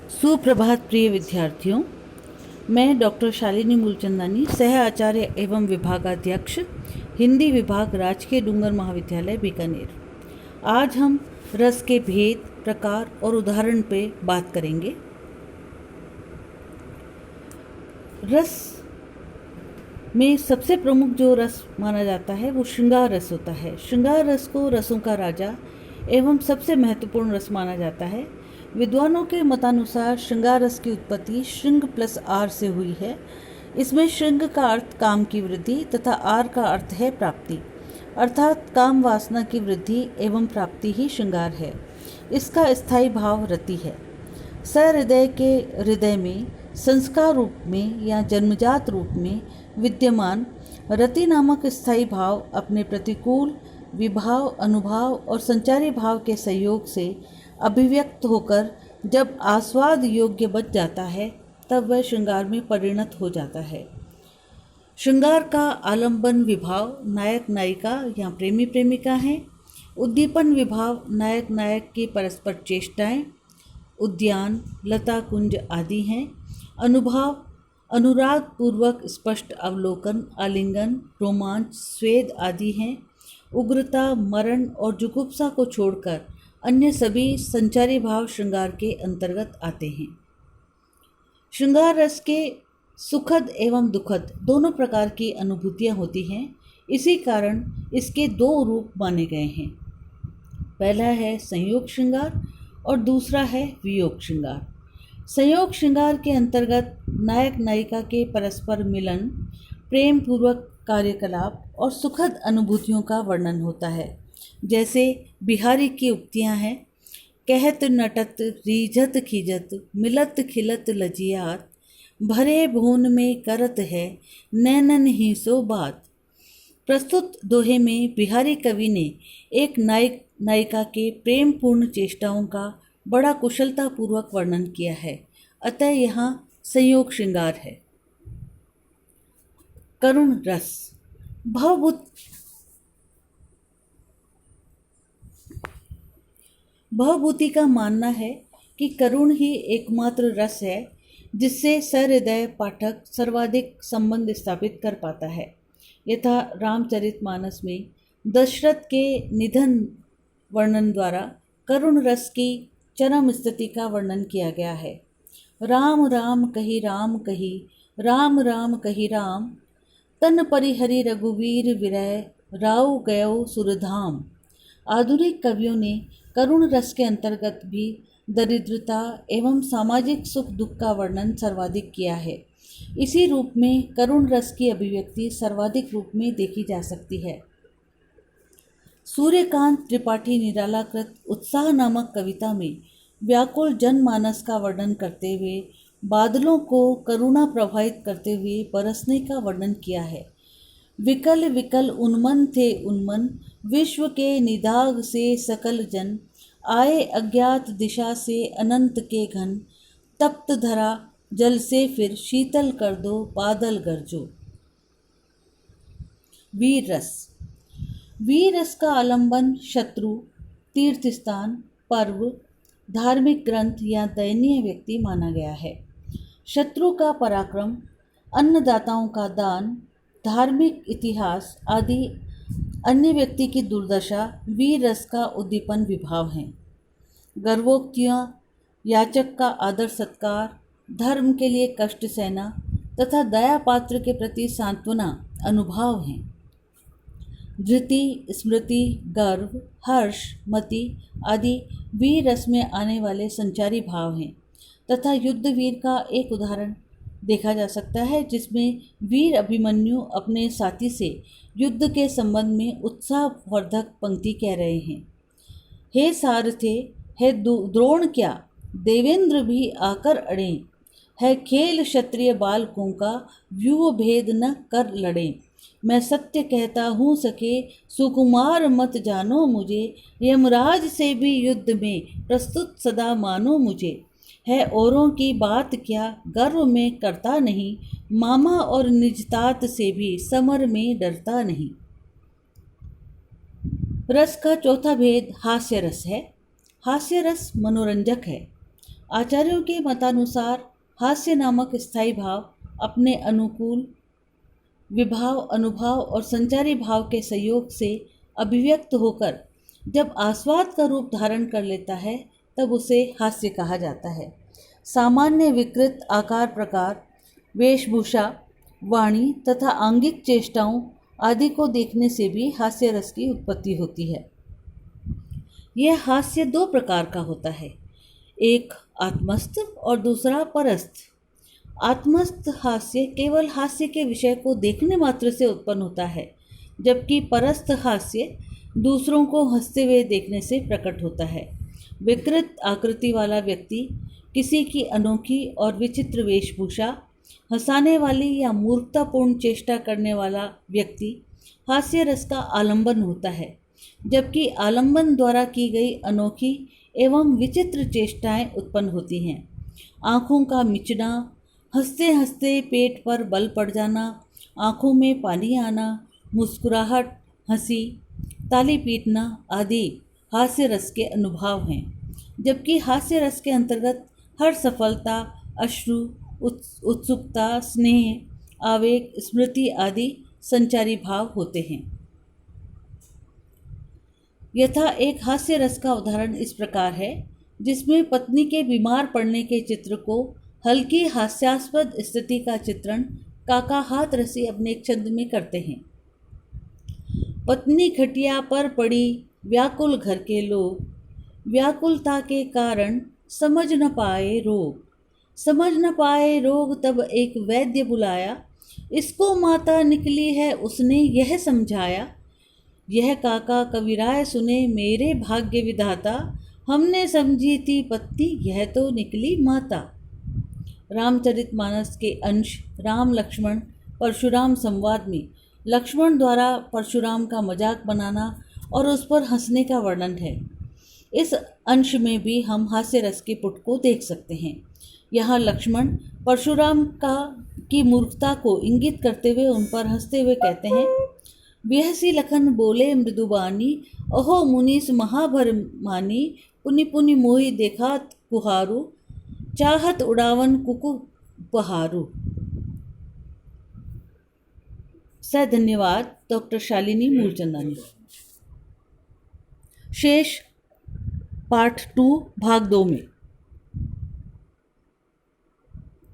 सुप्रभात प्रिय विद्यार्थियों, मैं डॉक्टर शालिनी मूलचंदानी, सह आचार्य एवं विभागाध्यक्ष, हिंदी विभाग, राजकीय डूंगर महाविद्यालय बीकानेर। आज हम रस के भेद, प्रकार और उदाहरण पे बात करेंगे। रस में सबसे प्रमुख जो रस माना जाता है वो श्रृंगार रस होता है। श्रृंगार रस को रसों का राजा एवं सबसे महत्वपूर्ण रस माना जाता है। विद्वानों के मतानुसार श्रृंगार रस की उत्पत्ति श्रृंग प्लस आर से हुई है। इसमें श्रृंग का अर्थ काम की वृद्धि तथा आर का अर्थ है प्राप्ति, अर्थात काम वासना की वृद्धि एवं प्राप्ति ही श्रृंगार है। इसका स्थायी भाव रति है। सहृदय के हृदय में संस्कार रूप में या जन्मजात रूप में विद्यमान रति नामक स्थायी भाव अपने प्रतिकूल विभाव, अनुभाव और संचारी भाव के सहयोग से अभिव्यक्त होकर जब आस्वाद योग्य बच जाता है तब वह श्रृंगार में परिणत हो जाता है। श्रृंगार का आलंबन विभाव नायक नायिका या प्रेमी प्रेमिका हैं। उद्दीपन विभाव नायक नायक की परस्पर चेष्टाएं, उद्यान, लता कुंज आदि हैं। अनुभाव अनुराग पूर्वक स्पष्ट अवलोकन, आलिंगन, रोमांच, स्वेद आदि हैं। उग्रता, मरण और जुगुप्सा को छोड़कर अन्य सभी संचारी भाव श्रृंगार के अंतर्गत आते हैं। श्रृंगार रस के सुखद एवं दुखद दोनों प्रकार की अनुभूतियाँ होती हैं। इसी कारण इसके दो रूप माने गए हैं। पहला है संयोग श्रृंगार और दूसरा है वियोग श्रृंगार। संयोग श्रृंगार के अंतर्गत नायक नायिका के परस्पर मिलन, प्रेम पूर्वक कार्यकलाप और सुखद अनुभूतियों का वर्णन होता है। जैसे बिहारी की उक्तियां हैं, कहत नटत रीझत खिजत, मिलत खिलत लजियात, भरे भून में करत है, नैनन ही सो बात। प्रस्तुत दोहे में बिहारी कवि ने एक नायक नायिका के प्रेम पूर्ण चेष्टाओं का बड़ा कुशलतापूर्वक वर्णन किया है। अतः यहाँ संयोग श्रृंगार है। करुण रस। भवभूति का मानना है कि करुण ही एकमात्र रस है जिससे सहृदय पाठक सर्वाधिक संबंध स्थापित कर पाता है। यथा रामचरितमानस में दशरथ के निधन वर्णन द्वारा करुण रस की चरम स्थिति का वर्णन किया गया है। राम राम कही राम कही, राम राम कही राम, तन परिहरि रघुवीर विरह, राव गयो सुरधाम। आधुनिक कवियों ने करुण रस के अंतर्गत भी दरिद्रता एवं सामाजिक सुख दुख का वर्णन सर्वाधिक किया है। इसी रूप में करुण रस की अभिव्यक्ति सर्वाधिक रूप में देखी जा सकती है। सूर्यकांत त्रिपाठी निरालाकृत उत्साह नामक कविता में व्याकुल जनमानस का वर्णन करते हुए बादलों को करुणा प्रभावित करते हुए बरसने का वर्णन किया है। विकल विकल उन्मन थे उन्मन, विश्व के निदाग से सकल जन, आए अज्ञात दिशा से अनंत के घन, तप्त धरा जल से फिर शीतल कर दो बादल गरजो। वीर रस। वीर रस का आलंबन शत्रु, तीर्थस्थान, पर्व, धार्मिक ग्रंथ या दयनीय व्यक्ति माना गया है। शत्रु का पराक्रम, अन्नदाताओं का दान, धार्मिक इतिहास आदि अन्य व्यक्ति की दुर्दशा वीर रस का उद्दीपन विभाव हैं। गर्वोक्तियाँ, याचक का आदर सत्कार, धर्म के लिए कष्ट सहना तथा दया पात्र के प्रति सांत्वना अनुभाव हैं। धृति, स्मृति, गर्व, हर्ष, मति आदि वीर रस में आने वाले संचारी भाव हैं तथा युद्ध वीर का एक उदाहरण देखा जा सकता है जिसमें वीर अभिमन्यु अपने साथी से युद्ध के संबंध में उत्साहवर्धक पंक्ति कह रहे हैं। हे सारथे, है द्रोण क्या, देवेंद्र भी आकर अड़े, है खेल क्षत्रिय बालकों का, व्यूह भेद न कर लड़े। मैं सत्य कहता हूँ सके, सुकुमार मत जानो मुझे, यमराज से भी युद्ध में प्रस्तुत सदा मानो मुझे। है औरों की बात क्या, गर्व में करता नहीं, मामा और निजतात से भी समर में डरता नहीं। रस का चौथा भेद हास्य रस है। हास्य रस मनोरंजक है। आचार्यों के मतानुसार हास्य नामक स्थायी भाव अपने अनुकूल विभाव, अनुभव और संचारी भाव के संयोग से अभिव्यक्त होकर जब आस्वाद का रूप धारण कर लेता है तब उसे हास्य कहा जाता है। सामान्य विकृत आकार प्रकार, वेशभूषा, वाणी तथा आंगिक चेष्टाओं आदि को देखने से भी हास्य रस की उत्पत्ति होती है। यह हास्य दो प्रकार का होता है, एक आत्मस्थ और दूसरा परस्थ। आत्मस्थ हास्य केवल हास्य के विषय को देखने मात्र से उत्पन्न होता है, जबकि परस्थ हास्य दूसरों को हंसते हुए देखने से प्रकट होता है। विकृत आकृति वाला व्यक्ति, किसी की अनोखी और विचित्र वेशभूषा, हंसाने वाली या मूर्खतापूर्ण चेष्टा करने वाला व्यक्ति हास्य रस का आलंबन होता है, जबकि आलंबन द्वारा की गई अनोखी एवं विचित्र चेष्टाएं उत्पन्न होती हैं। आँखों का मिचना, हंसते हंसते पेट पर बल पड़ जाना, आँखों में पानी आना, मुस्कुराहट, हंसी, ताली पीटना आदि हास्य रस के अनुभव हैं, जबकि हास्य रस के अंतर्गत हर सफलता, अश्रु, उत्सुकता, स्नेह, आवेग, स्मृति आदि संचारी भाव होते हैं। यथा एक हास्य रस का उदाहरण इस प्रकार है, जिसमें पत्नी के बीमार पड़ने के चित्र को हल्की हास्यास्पद स्थिति का चित्रण काका हाथ रसी अपने एक छंद में करते हैं। पत्नी खटिया पर पड़ी, व्याकुल घर के लोग, व्याकुलता के कारण समझ न पाए रोग, समझ न पाए रोग तब एक वैद्य बुलाया, इसको माता निकली है उसने यह समझाया, यह काका कविराय सुने मेरे भाग्य विधाता, हमने समझी थी पत्नी यह तो निकली माता। रामचरितमानस के अंश राम लक्ष्मण परशुराम संवाद में लक्ष्मण द्वारा परशुराम का मजाक बनाना और उस पर हंसने का वर्णन है। इस अंश में भी हम हास्य रस के पुट को देख सकते हैं। यहाँ लक्ष्मण परशुराम की मूर्खता को इंगित करते हुए उन पर हंसते हुए कहते हैं, बिहसी लखन बोले मृदुबानी, अहो मुनीस महाभर मानी, पुनि पुनि मोहि देखात कुहारू, चाहत उड़ावन कुकु बहारू। धन्यवाद डॉक्टर शालिनी मूलचंदानी। शेष पार्ट 2 भाग 2 में।